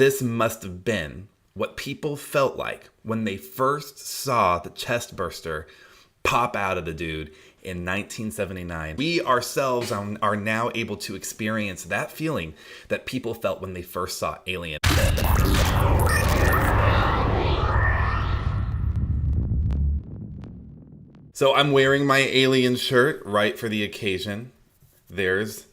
This must have been what people felt like when they first saw the chest burster pop out of the dude in 1979. We ourselves are now able to experience that feeling that people felt when they first saw Alien. So I'm wearing my Alien shirt right for the occasion. There's,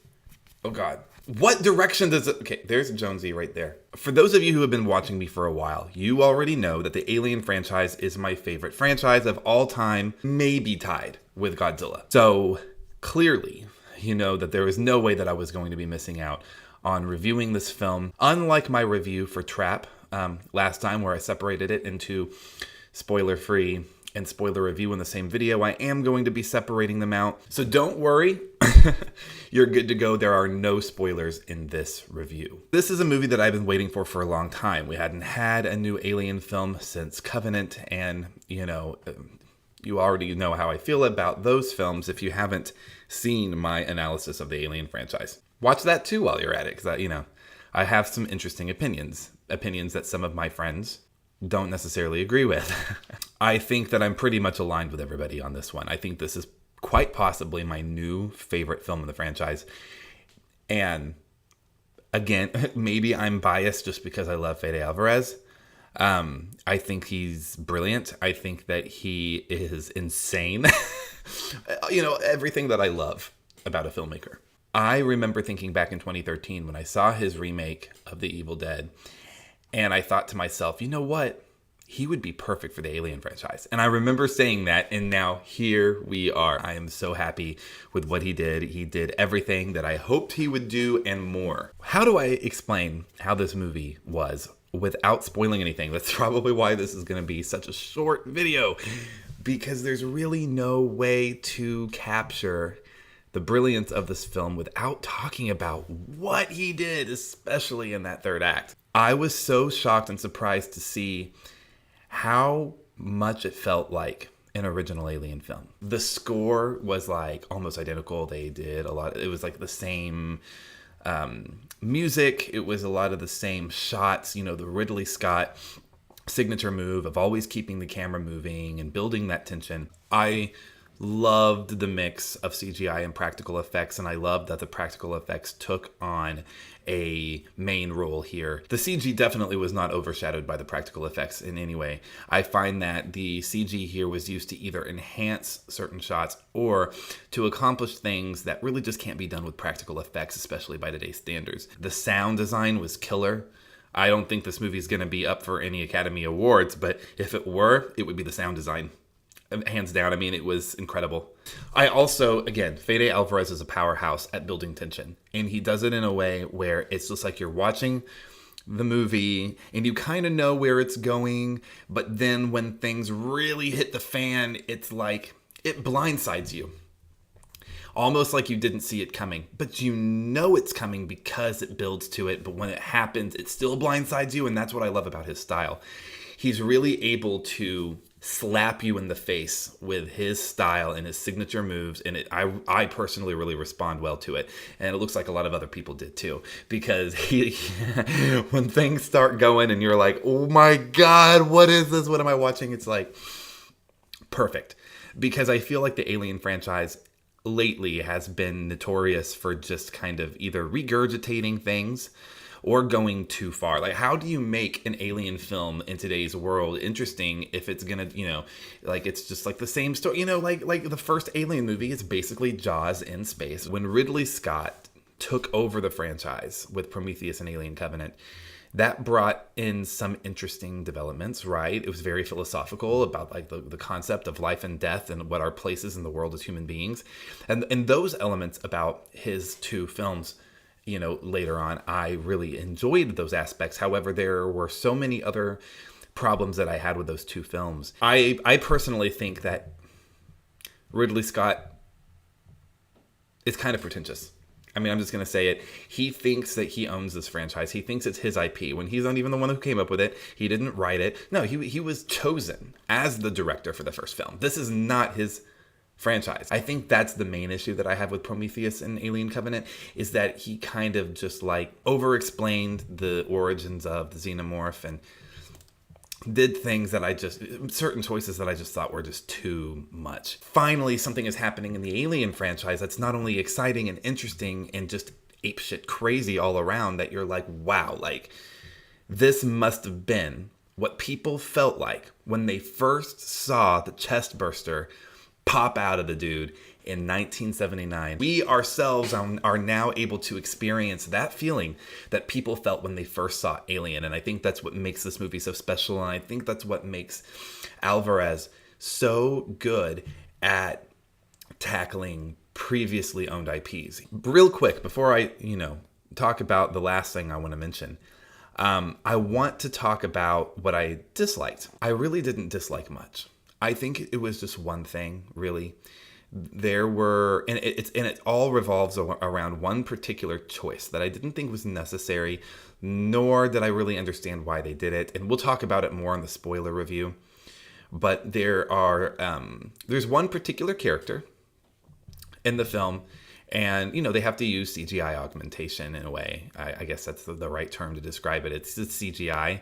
oh God, what direction does it, okay, there's Jonesy right there. For those of you who have been watching me for a while, you already know that the Alien franchise is my favorite franchise of all time, maybe tied with Godzilla. So clearly, you know that there was no way that I was going to be missing out on reviewing this film. Unlike my review for Trap last time, where I separated it into spoiler-free and spoiler review in the same video, I am going to be separating them out. So don't worry, you're good to go. There are no spoilers in this review. This is a movie that I've been waiting for a long time. We hadn't had a new Alien film since Covenant, and you know, you already know how I feel about those films if you haven't seen my analysis of the Alien franchise. Watch that too while you're at it, because you know, I have some interesting opinions that some of my friends don't necessarily agree with. I think that I'm pretty much aligned with everybody on this one. I think this is quite possibly my new favorite film in the franchise. And again, maybe I'm biased just because I love Fede Álvarez. I think he's brilliant. I think that he is insane. You know, everything that I love about a filmmaker. I remember thinking back in 2013 when I saw his remake of The Evil Dead, and I thought to myself, you know what? He would be perfect for the Alien franchise. And I remember saying that, and now here we are. I am so happy with what he did. He did everything that I hoped he would do and more. How do I explain how this movie was without spoiling anything? That's probably why this is going to be such a short video, because there's really no way to capture the brilliance of this film without talking about what he did, especially in that third act. I was so shocked and surprised to see how much it felt like an original Alien film. The score was like almost identical. They did a lot. It was like the same music. It was a lot of the same shots. You know, the Ridley Scott signature move of always keeping the camera moving and building that tension. I loved the mix of CGI and practical effects, and I loved that the practical effects took on a main role here. The CG definitely was not overshadowed by the practical effects in any way. I find that the CG here was used to either enhance certain shots or to accomplish things that really just can't be done with practical effects, especially by today's standards. The sound design was killer. I don't think this movie is going to be up for any Academy Awards, but if it were, it would be the sound design. Hands down. I mean, it was incredible. I also, again, Fede Álvarez is a powerhouse at building tension. And he does it in a way where it's just like you're watching the movie and you kind of know where it's going. But then when things really hit the fan, it's like it blindsides you. Almost like you didn't see it coming. But you know it's coming because it builds to it. But when it happens, it still blindsides you. And that's what I love about his style. He's really able to slap you in the face with his style and his signature moves, and I personally really respond well to it, and it looks like a lot of other people did too, because when things start going and you're like, oh my god, what is this, what am I watching, it's like perfect. Because I feel like the Alien franchise lately has been notorious for just kind of either regurgitating things or going too far. Like, how do you make an Alien film in today's world interesting if it's gonna, you know, like it's just like the same story, you know, like the first Alien movie is basically Jaws in space. When Ridley Scott took over the franchise with Prometheus and Alien Covenant, that brought in some interesting developments, right? It was very philosophical about like the concept of life and death and what our place is in the world as human beings. And those elements about his two films, you know, later on, I really enjoyed those aspects. However, there were so many other problems that I had with those two films. I personally think that Ridley Scott is kind of pretentious. I mean, I'm just going to say it. He thinks that he owns this franchise. He thinks it's his IP when he's not even the one who came up with it. He didn't write it. No, he was chosen as the director for the first film. This is not his franchise. I think that's the main issue that I have with Prometheus and Alien Covenant, is that he kind of just like over-explained the origins of the xenomorph and did things that certain choices that I just thought were just too much. Finally, something is happening in the Alien franchise that's not only exciting and interesting and just apeshit crazy all around, that you're like, wow, like this must have been what people felt like when they first saw the chest burster pop out of the dude in 1979. We ourselves are now able to experience that feeling that people felt when they first saw Alien. And I think that's what makes this movie so special. And I think that's what makes Álvarez so good at tackling previously owned IPs. Real quick, before I, talk about the last thing I want to mention, I want to talk about what I disliked. I really didn't dislike much. I think it was just one thing, really. There were, and it all revolves around one particular choice that I didn't think was necessary, nor did I really understand why they did it. And we'll talk about it more in the spoiler review. But there's one particular character in the film, and they have to use CGI augmentation in a way. I guess that's the right term to describe it. It's CGI.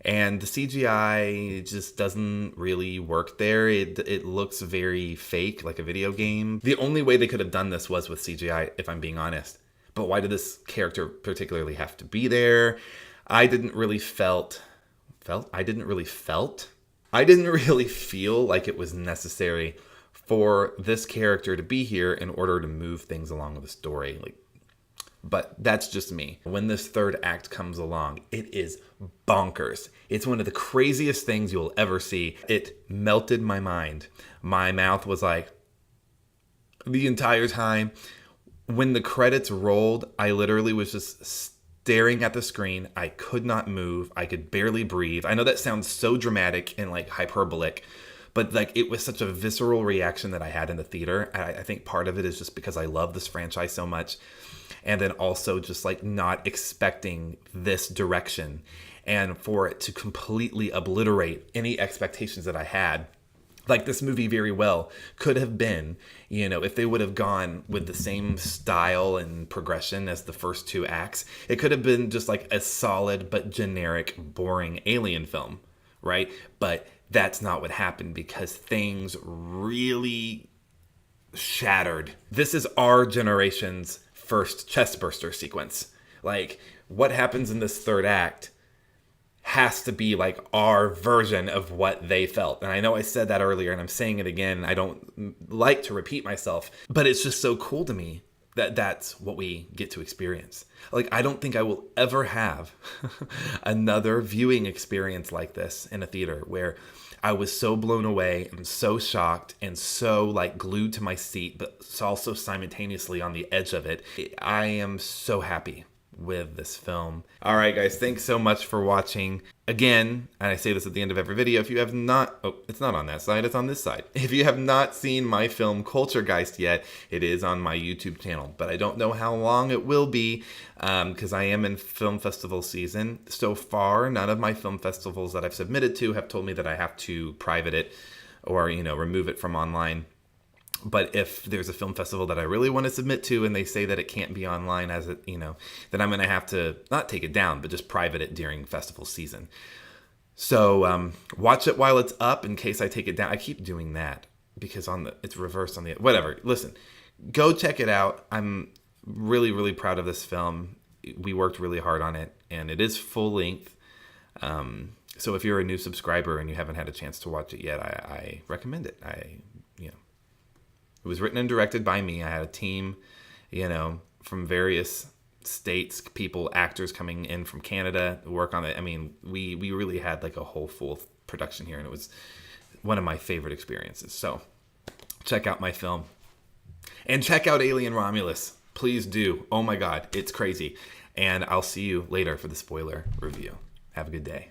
And the CGI just doesn't really work there. It looks very fake, like a video game. The only way they could have done this was with CGI, if I'm being honest. But why did this character particularly have to be there? I didn't really feel like it was necessary for this character to be here in order to move things along with the story. But that's just me. When this third act comes along, it is bonkers. It's one of the craziest things you'll ever see. It melted my mind. My mouth was like, the entire time. When the credits rolled, I literally was just staring at the screen. I could not move. I could barely breathe. I know that sounds so dramatic and like hyperbolic, but like it was such a visceral reaction that I had in the theater. I think part of it is just because I love this franchise so much. And then also just like not expecting this direction, and for it to completely obliterate any expectations that I had. Like, this movie very well could have been, if they would have gone with the same style and progression as the first two acts, it could have been just like a solid but generic, boring Alien film, right? But that's not what happened, because things really shattered. This is our generation's first chestburster sequence. Like, what happens in this third act has to be like our version of what they felt. And I know I said that earlier, and I'm saying it again. I don't like to repeat myself, but it's just so cool to me that that's what we get to experience. Like, I don't think I will ever have another viewing experience like this in a theater, where I was so blown away and so shocked and so like glued to my seat, but also simultaneously on the edge of it. I am so happy with this film. All right, guys, thanks so much for watching. Again, and I say this at the end of every video, if you have not, it's not on that side, it's on this side. If you have not seen my film Culturegeist yet, it is on my YouTube channel, but I don't know how long it will be, because I am in film festival season. So far, none of my film festivals that I've submitted to have told me that I have to private it or, remove it from online. But if there's a film festival that I really want to submit to and they say that it can't be online as it, then I'm going to have to not take it down, but just private it during festival season. So watch it while it's up in case I take it down. I keep doing that because it's reversed on the, whatever. Listen, go check it out. I'm really, really proud of this film. We worked really hard on it, and it is full length. So if you're a new subscriber and you haven't had a chance to watch it yet, I recommend it. It was written and directed by me. I had a team, from various states, people, actors coming in from Canada to work on it. I mean, we really had like a whole full production here, and it was one of my favorite experiences. So check out my film. And check out Alien Romulus. Please do. Oh my God, it's crazy. And I'll see you later for the spoiler review. Have a good day.